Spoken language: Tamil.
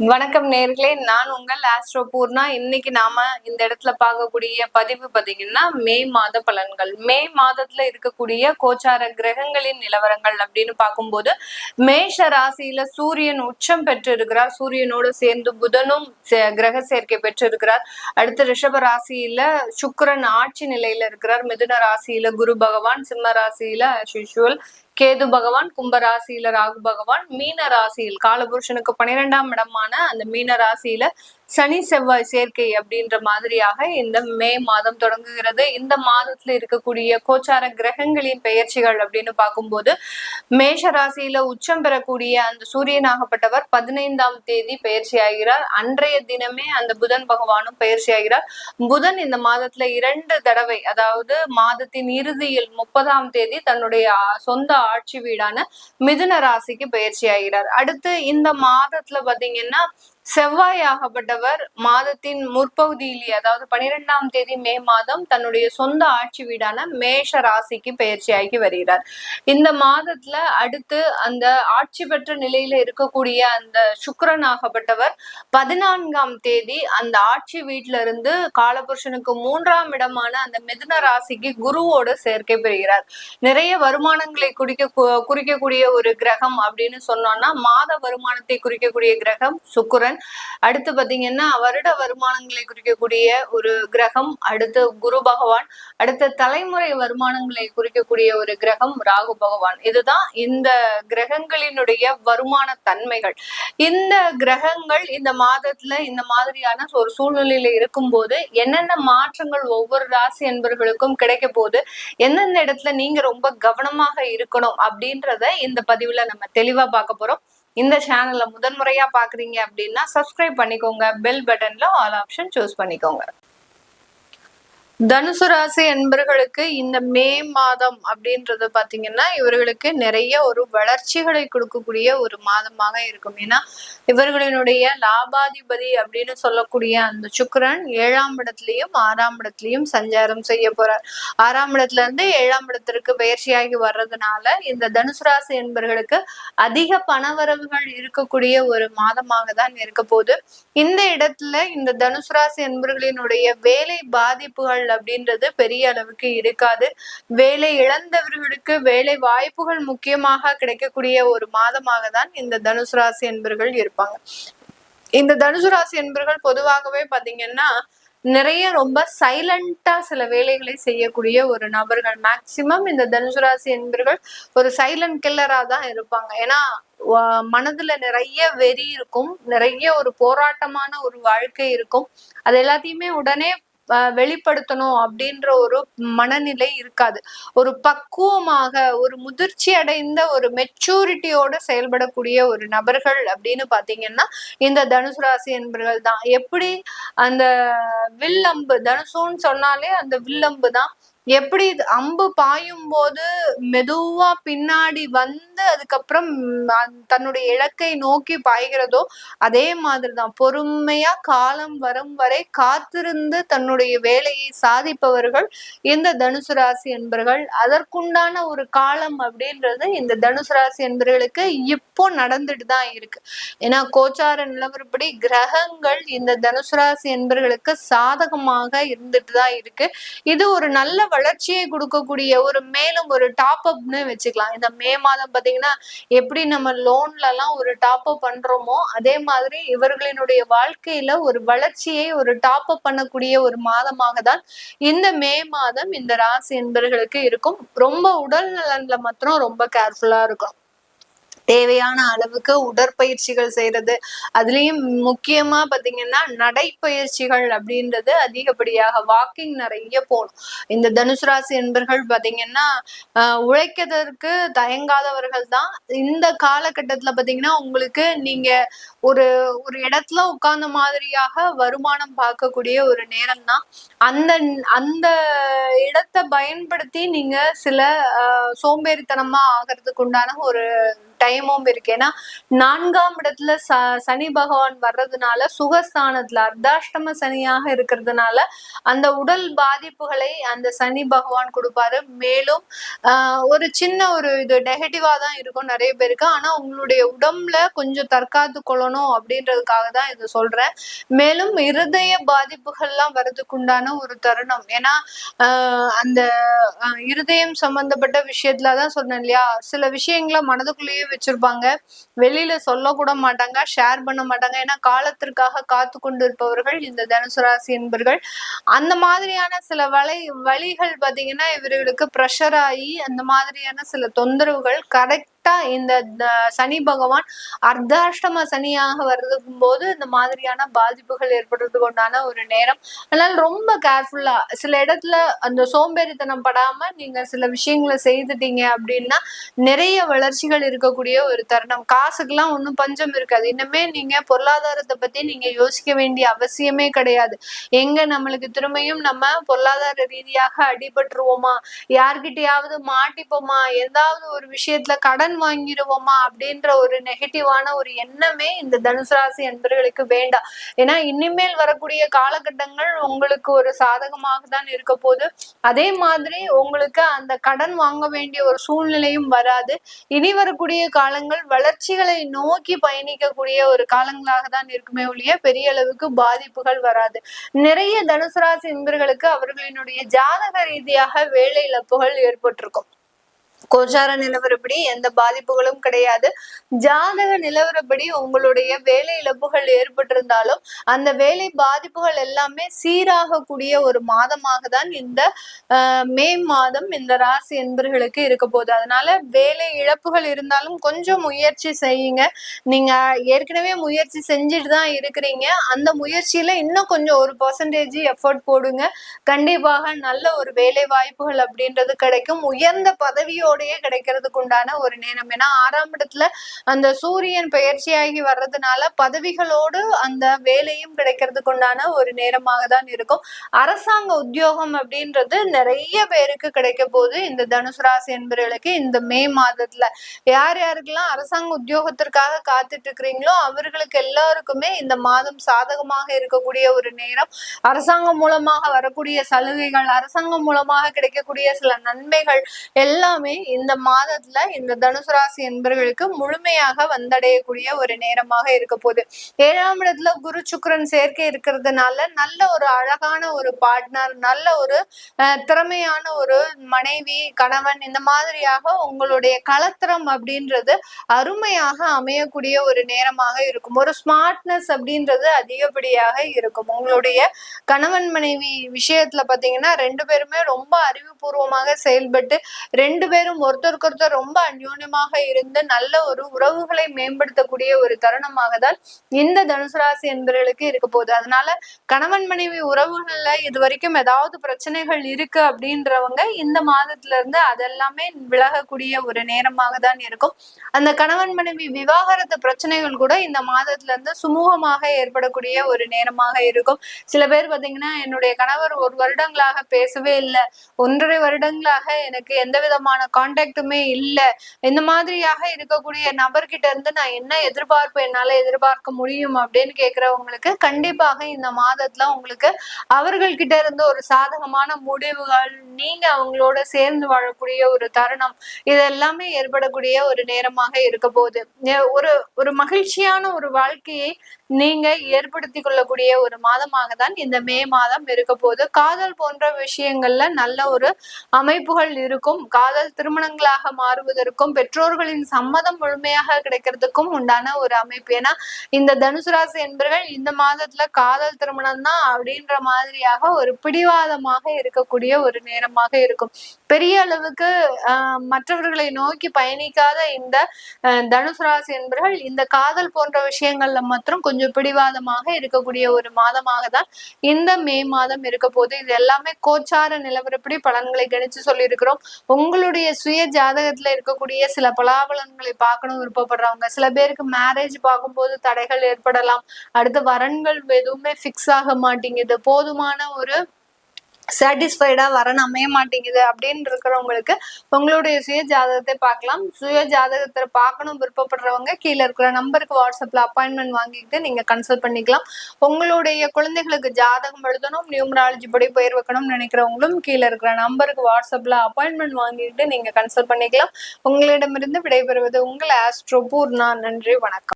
வணக்கம் நேர்களே, நான் உங்கள் ஆஸ்ட்ரோ பூர்ணா. இன்னைக்கு நாம இந்த இடத்துல பார்க்கக்கூடிய பதிவு பாத்தீங்கன்னா மே மாத பலன்கள். மே மாதத்துல இருக்கக்கூடிய கோச்சார கிரகங்களின் நிலவரங்கள் அப்படின்னு பார்க்கும்போது மேஷ ராசியில சூரியன் உச்சம் பெற்று இருக்கிறார். சூரியனோடு சேர்ந்து புதனும் கிரக சேர்க்கை பெற்று இருக்கிறார். அடுத்து ரிஷப ராசியில சுக்கிரன் ஆட்சி நிலையில இருக்கிறார். மிதுன ராசியில குரு பகவான், சிம்ம ராசியில யூசுவல் கேது பகவான், கும்ப ராசியில ராகு பகவான், மீன ராசியில் காலபுருஷனுக்கு 12ஆம் இடமான அந்த மீன ராசியில சனி செவ்வாய் சேர்க்கை அப்படின்ற மாதிரியாக இந்த மே மாதம் தொடங்குகிறது. இந்த மாதத்துல இருக்கக்கூடிய கோச்சார கிரகங்களின் பெயர்ச்சிகள் அப்படின்னு பார்க்கும்போது மேஷ ராசியில உச்சம் பெறக்கூடிய அந்த சூரியனாகப்பட்டவர் 15ஆம் தேதி பயிற்சி ஆகிறார். அன்றைய தினமே அந்த புதன் பகவானும் பயிற்சி ஆகிறார். புதன் இந்த மாதத்துல 2 தடவை, அதாவது மாதத்தின் இறுதியில் 30ஆம் தேதி தன்னுடைய சொந்த ஆட்சி வீடான மிதுன ராசிக்கு பயிற்சி ஆகிறார். அடுத்து இந்த மாதத்துல பாத்தீங்கன்னா செவ்வாய் ஆகப்பட்டவர் மாதத்தின் முற்பகுதியிலேயே, அதாவது 12ஆம் தேதி மே மாதம் தன்னுடைய சொந்த ஆட்சி வீடான மேஷ ராசிக்கு பயிற்சியாகி வருகிறார். இந்த மாதத்துல அடுத்து அந்த ஆட்சி பெற்ற நிலையில இருக்கக்கூடிய அந்த சுக்கிரன் ஆகப்பட்டவர் 14ஆம் தேதி அந்த ஆட்சி வீட்டில இருந்து காலபுருஷனுக்கு 3ஆம் இடமான அந்த மிதுன ராசிக்கு குருவோடு சேர்க்கை பெறுகிறார். நிறைய வருமானங்களை குறிக்கக்கூடிய ஒரு கிரகம் அப்படின்னு சொன்னோம்னா மாத வருமானத்தை குறிக்கக்கூடிய கிரகம் சுக்கிரன். அடுத்து பாத்தீங்கன்னா வருட வருமானங்களை குறிக்கக்கூடிய ஒரு கிரகம் அடுத்து குரு பகவான். அடுத்த தலைமுறை வருமானங்களை குறிக்கக்கூடிய ஒரு கிரகம் ராகு பகவான். இதுதான் இந்த கிரகங்களினுடைய வருமான தன்மைகள். இந்த கிரகங்கள் இந்த மாதத்துல இந்த மாதிரியான ஒரு சூழ்நிலையில இருக்கும்போது என்னென்ன மாற்றங்கள் ஒவ்வொரு ராசி என்பவர்களுக்கும் கிடைக்க போகுது, எந்தெந்த இடத்துல நீங்க ரொம்ப கவனமாக இருக்கணும் அப்படின்றத இந்த பதிவுல நம்ம தெளிவா பார்க்க போறோம். இந்த சேனல்ல முதன்முறையா பாக்குறீங்க அப்படின்னா சப்ஸ்கிரைப் பண்ணிக்கோங்க. பெல் பட்டன்ல ஆல் ஆப்ஷன் சூஸ் பண்ணிக்கோங்க. தனுசு ராசி என்பர்களுக்கு இந்த மே மாதம் அப்படின்றது பாத்தீங்கன்னா இவர்களுக்கு நிறைய ஒரு வளர்ச்சிகளை கொடுக்கக்கூடிய ஒரு மாதமாக இருக்கும். ஏன்னா இவர்களினுடைய லாபாதிபதி அப்படின்னு சொல்லக்கூடிய அந்த சுக்கிரன் 7ஆம் இடத்துலயும் 6ஆம் இடத்துலயும் சஞ்சாரம் செய்ய போறார். 6ஆம் இடத்துல இருந்து 7ஆம் இடத்திற்கு பயிற்சியாகி வர்றதுனால இந்த தனுசு ராசி என்பர்களுக்கு அதிக பணவரவுகள் இருக்கக்கூடிய ஒரு மாதமாக தான் இருக்க போகுது. இந்த இடத்துல இந்த தனுசு ராசி என்பர்களினுடைய வேலை பாதிப்புகள் அப்படின்றது பெரிய அளவுக்கு இருக்காது. வேலை இழந்தவர்களுக்கு வேலை வாய்ப்புகள் முக்கியமாக கிடைக்கக்கூடிய ஒரு மாதமாக தான் இந்த தனுசு ராசி என்பர்கள் இருப்பாங்க. இந்த தனுசு ராசி என்பர்கள் பொதுவாகவே பாத்தீங்கன்னா நிறைய ரொம்ப சைலண்டா சில வேலைகளை செய்யக்கூடிய ஒரு நபர்கள். மேக்சிமம் இந்த தனுசு ராசி என்பர்கள் ஒரு சைலண்ட் கில்லரா தான் இருப்பாங்க. ஏன்னா மனதுல நிறைய வெறி இருக்கும், நிறைய ஒரு போராட்டமான ஒரு வாழ்க்கை இருக்கும். அது எல்லாத்தையுமே உடனே வெளிப்படுத்தணும் அப்படின்ற ஒரு மனநிலை இருக்காது. ஒரு பக்குவமாக ஒரு முதிர்ச்சி அடைந்த ஒரு மெச்சூரிட்டியோட செயல்படக்கூடிய ஒரு நபர்கள் அப்படின்னு பாத்தீங்கன்னா இந்த தனுசு ராசி என்பர்கள் தான். எப்படி அந்த வில்லம்பு, தனுசுன்னு சொன்னாலே அந்த வில்லம்பு தான். எப்படி அம்பு பாயும் போது மெதுவா பின்னாடி வந்து அதுக்கப்புறம் தன்னுடைய இலக்கை நோக்கி பாய்கிறதோ அதே மாதிரிதான் பொறுமையா காலம் வரும் வரை காத்திருந்து தன்னுடைய வேலையை சாதிப்பவர்கள் இந்த தனுசு ராசி என்பர்கள். அதற்குண்டான ஒரு காலம் அப்படின்றது இந்த தனுசு ராசி என்பவர்களுக்கு இப்போ நடந்துட்டு தான் இருக்கு. ஏன்னா கோச்சார நிலவரப்படி கிரகங்கள் இந்த தனுசு ராசி என்பவர்களுக்கு சாதகமாக இருந்துட்டு தான் இருக்கு. இது ஒரு நல்ல வளர்ச்சியை கொடுக்கக்கூடிய ஒரு மேலும் ஒரு டாப் அப்னு வச்சுக்கலாம். இந்த மே மாதம் பாத்தீங்கன்னா எப்படி நம்ம லோன்ல எல்லாம் ஒரு டாப் அப் பண்றோமோ அதே மாதிரி இவர்களினுடைய வாழ்க்கையில ஒரு வளர்ச்சியை ஒரு டாப் அப் பண்ணக்கூடிய ஒரு மாதமாக தான் இந்த மே மாதம் இந்த ராசி என்பர்களுக்கு இருக்கும். ரொம்ப உடல் நலன்ல மாத்திரம் ரொம்ப கேர்ஃபுல்லா இருக்கும். தேவையான அளவுக்கு உடற்பயிற்சிகள் செய்யறது, அதுலயும் முக்கியமா பாத்தீங்கன்னா நடைப்பயிற்சிகள் அப்படின்றது அதிகப்படியாக வாக்கிங் நிறைய போகணும். இந்த தனுசு ராசி என்பர்கள் பாத்தீங்கன்னா உழைக்கிறதுக்கு தயங்காதவர்கள் தான். இந்த காலகட்டத்துல பாத்தீங்கன்னா உங்களுக்கு நீங்க ஒரு ஒரு இடத்துல உட்கார்ந்த மாதிரியாக வருமானம் பார்க்கக்கூடிய ஒரு நேரம் தான். அந்த அந்த இடத்தை பயன்படுத்தி நீங்க சில சோம்பேறித்தனமா ஆகிறதுக்கு உண்டான ஒரு டைமும் இருக்கு. ஏன்னா 4ஆம் இடத்துல சனி பகவான் வர்றதுனால சுகஸ்தானத்துல அர்த்தாஷ்டம சனியாக இருக்கிறதுனால அந்த உடல் பாதிப்புகளை அந்த சனி பகவான் கொடுப்பாரு. மேலும் ஒரு சின்ன ஒரு இது நெகட்டிவா தான் இருக்கும் நிறைய பேருக்கு. ஆனா உங்களுடைய உடம்புல கொஞ்சம் தற்காத்து கொள்ளணும் அப்படின்றதுக்காக தான் இதை சொல்றேன். மேலும் இருதய பாதிப்புகள்லாம் வர்றதுக்கு உண்டான ஒரு தருணம். ஏன்னா அந்த இருதயம் சம்பந்தப்பட்ட விஷயத்துலதான் சொன்னேன் இல்லையா, சில விஷயங்களை மனதுக்குள்ளேயே வச்சிருப்பாங்க, வெளியில சொல்லக்கூட மாட்டாங்க, ஷேர் பண்ண மாட்டாங்க. ஏன்னா காலத்திற்காக காத்து கொண்டு இருப்பவர்கள் இந்த தனுசு ராசி என்பர்கள். அந்த மாதிரியான சில வழிகள் பாத்தீங்கன்னா இவர்களுக்கு ப்ரெஷர் ஆகி அந்த மாதிரியான சில தொந்தரவுகள் கரெக்டா இந்த சனி பகவான் அர்த்தாஷ்டம சனியாக வர்றதுக்கும் போது இந்த மாதிரியான பாதிப்புகள் ஏற்படுறதுக்கு உண்டான ஒரு நேரம். அதனால ரொம்ப கேர்ஃபுல்லா சில இடத்துல அந்த சோம்பேறித்தனம் படாம நீங்க சில விஷயங்களை செய்துட்டீங்க அப்படின்னா நிறைய வளர்ச்சிகள் இருக்கக்கூடிய ஒரு தருணம். காசுக்கெல்லாம் ஒன்றும் பஞ்சம் இருக்காது. இன்னுமே நீங்க பொருளாதாரத்தை பத்தி நீங்க யோசிக்க வேண்டிய அவசியமே கிடையாது. எங்க நம்மளுக்கு திரும்பியும் நம்ம பொருளாதார ரீதியாக அடிபட்டுருவோமா, யார்கிட்டயாவது மாட்டிப்போமா, ஏதாவது ஒரு விஷயத்துல கடன் வாங்கிடுவோமா அப்படின்ற ஒரு நெகட்டிவான ஒரு எண்ணமே இந்த தனுசு ராசி என்பவர்களுக்கு வேண்டாம். ஏன்னா இனிமேல் வரக்கூடிய காலகட்டங்கள் உங்களுக்கு ஒரு சாதகமாக தான் இருக்க போது. அதே மாதிரி உங்களுக்கு அந்த கடன் வாங்க வேண்டிய ஒரு சூழ்நிலையும் வராது. இனி வரக்கூடிய காலங்கள் வளர்ச்சிகளை நோக்கி பயணிக்கக்கூடிய ஒரு காலங்களாக தான் இருக்குமே ஒழிய பெரிய அளவுக்கு பாதிப்புகள் வராது. நிறைய தனுசு ராசி என்பவர்களுக்கு அவர்களினுடைய ஜாதக ரீதியாக வேலை இழப்புகள் ஏற்பட்டிருக்கும். கோச்சார நிலவரப்படி எந்த பாதிப்புகளும் கிடையாது. ஜாதக நிலவரப்படி உங்களுடைய வேலை இழப்புகள் ஏற்பட்டிருந்தாலும் அந்த வேலை பாதிப்புகள் எல்லாமே சீராகக்கூடிய ஒரு மாதமாக தான் இந்த மே மாதம் இந்த ராசி என்பர்களுக்கு இருக்க போகுது. அதனால வேலை இழப்புகள் இருந்தாலும் கொஞ்சம் முயற்சி செய்யுங்க. நீங்க ஏற்கனவே முயற்சி செஞ்சுட்டு தான் இருக்கிறீங்க. அந்த முயற்சியில இன்னும் கொஞ்சம் ஒரு % எஃபர்ட் போடுங்க. கண்டிப்பாக நல்ல ஒரு வேலை வாய்ப்புகள் அப்படின்றது கிடைக்கும். உயர்ந்த பதவியோடையே கிடைக்கிறதுக்கு உண்டான ஒரு நேரம். ஏன்னா 6ஆம் இடத்துல அந்த சூரியன் பயிற்சியாகி வர்றதுனால பதவிகளோடு அந்த வேலையும் கிடைக்கிறதுக்கு உண்டான ஒரு நேரமாக தான் இருக்கும். அரசாங்க உத்தியோகம் அப்படின்றது நிறைய பேருக்கு கிடைக்க போது இந்த தனுசு ராசி என்பவர்களுக்கு இந்த மே மாதத்துல. யார் யாருக்கெல்லாம் அரசாங்க உத்தியோகத்திற்காக காத்துட்டு இருக்கிறீங்களோ அவர்களுக்கு எல்லாருக்குமே இந்த மாதம் சாதகமாக இருக்கக்கூடிய ஒரு நேரம். அரசாங்கம் மூலமாக வரக்கூடிய சலுகைகள், அரசாங்கம் மூலமாக கிடைக்கக்கூடிய சில நன்மைகள் எல்லாமே இந்த மாதத்துல இந்த தனுசு ராசி என்பவர்களுக்கு முழுமையாக வந்தடையக்கூடிய ஒரு நேரமாக இருக்க போகுது. 7ஆம் இடத்துல குரு சுக்கிரன் சேர்க்கை இருக்கிறதுனால நல்ல ஒரு அழகான ஒரு பார்ட்னர், நல்ல ஒரு திறமையான ஒரு மனைவி, கணவன், இந்த மாதிரியாக உங்களுடைய களத்திரம் அப்படின்றது அருமையாக அமையக்கூடிய ஒரு நேரமாக இருக்கும். ஒரு ஸ்மார்ட்னஸ் அப்படின்றது அதிகப்படியாக இருக்கும். உங்களுடைய கணவன் மனைவி விஷயத்துல பாத்தீங்கன்னா 2 பேருமே ரொம்ப அறிவுபூர்வமாக செயல்பட்டு 2 பேரும் ஒருத்தருக்கு ஒருத்தர் ரொம்ப அந்யோன்யமாக இருந்து நல்ல ஒரு உறவுகளை மேம்படுத்தக்கூடிய ஒரு தருணமாக தான் இந்த தனுசு ராசி என்பவர்களுக்கு இருக்க போகுது. அதனால கணவன் மனைவி உறவுகள்ல இது வரைக்கும் ஏதாவது பிரச்சனைகள் இருக்கு அப்படின்றவங்க இந்த மாதத்துல இருந்து அதெல்லாமே விலகக்கூடிய ஒரு நேரமாக தான் இருக்கும். அந்த கணவன் மனைவி விவாகரத்து பிரச்சனைகள் கூட இந்த மாதத்துல இருந்து சுமூகமாக ஏற்படக்கூடிய ஒரு நேரமாக இருக்கும். சில பேர் பாத்தீங்கன்னா என்னுடைய கணவர் 1 வருடங்களாக பேசவே இல்லை, 1.5 வருடங்களாக எனக்கு எந்த விதமான கான்டாக்டுமே இல்லை, இந்த மாதிரியாக இருக்கக்கூடிய நபர்கிட்ட இருந்து நான் என்ன எதிர்பார்ப்பு என்னால எதிர்பார்க்க முடியும் அப்படின்னு கேட்கிறவங்களுக்கு கண்டிப்பாக இந்த மாதத்துல உங்களுக்கு அவர்கள்கிட்ட இருந்து ஒரு சாதகமான முடிவுகள், நீங்க அவங்களோட சேர்ந்து வாழக்கூடிய ஒரு தருணம், இது எல்லாமே ஏற்படக்கூடிய ஒரு நேரமாக இருக்க போகுது. ஒரு மகிழ்ச்சியான ஒரு வாழ்க்கையை நீங்க ஏற்படுத்தி கொள்ளக்கூடிய ஒரு மாதமாக தான் இந்த மே மாதம் இருக்க போகுது. காதல் போன்ற விஷயங்கள்ல நல்ல ஒரு அமைப்புகள் இருக்கும். காதல் திருமணங்களாக மாறுவதற்கும் பெற்றோர்களின் சம்மதம் முழுமையாக கிடைக்கிறதுக்கும் உண்டான ஒரு அமைப்பு. ஏன்னா இந்த தனுசு ராசி என்பவர்கள் இந்த மாதத்துல காதல் திருமணம் தான் அப்படின்ற மாதிரியாக ஒரு பிடிவாதமாக இருக்கக்கூடிய ஒரு நேரமாக இருக்கும். பெரிய அளவுக்கு மற்றவர்களை நோக்கி பயணிக்காத இந்த தனுசு ராசி என்பவர்கள் இந்த காதல் போன்ற விஷயங்கள்ல மாத்திரம் கொஞ்சம் பிடிவாதமாக இருக்கக்கூடிய ஒரு மாதமாக தான் இந்த மே மாதம் இருக்க போது. இது எல்லாமே கோச்சார நிலவரப்படி பலன்களை கணிச்சு சொல்லி இருக்கிறோம். உங்களுடைய சுய ஜாதகத்துல இருக்கக்கூடிய சில பலாபலன்களை பார்க்கணும் விருப்பப்படுறவங்க, சில பேருக்கு மேரேஜ் பார்க்கும்போது தடைகள் ஏற்படலாம், அடுத்து வரன்கள் எதுவுமே ஃபிக்ஸ் ஆக மாட்டேங்குது, போதுமான ஒரு சாட்டிஸ்ஃபைடா வரன் அமைய மாட்டேங்குது அப்படின்னு இருக்கிறவங்களுக்கு உங்களுடைய சுய ஜாதகத்தை பார்க்கலாம். சுய ஜாதகத்தை பார்க்கணும் விருப்பப்படுறவங்க கீழே இருக்கிற நம்பருக்கு வாட்ஸ்அப்ல அப்பாயின்மெண்ட் வாங்கிட்டு நீங்க கன்சல்ட் பண்ணிக்கலாம். உங்களுடைய குழந்தைகளுக்கு ஜாதகம் எழுதணும், நியூமராலஜி படி பெயர் வைக்கணும்னு நினைக்கிறவங்களும் கீழே இருக்கிற நம்பருக்கு வாட்ஸ்அப்ல அப்பாயின்மெண்ட் வாங்கிட்டு நீங்க கன்சல்ட் பண்ணிக்கலாம். உங்களிடமிருந்து விடைபெறுவது உங்கள் ஆஸ்ட்ரோ பூர்ணா. நன்றி, வணக்கம்.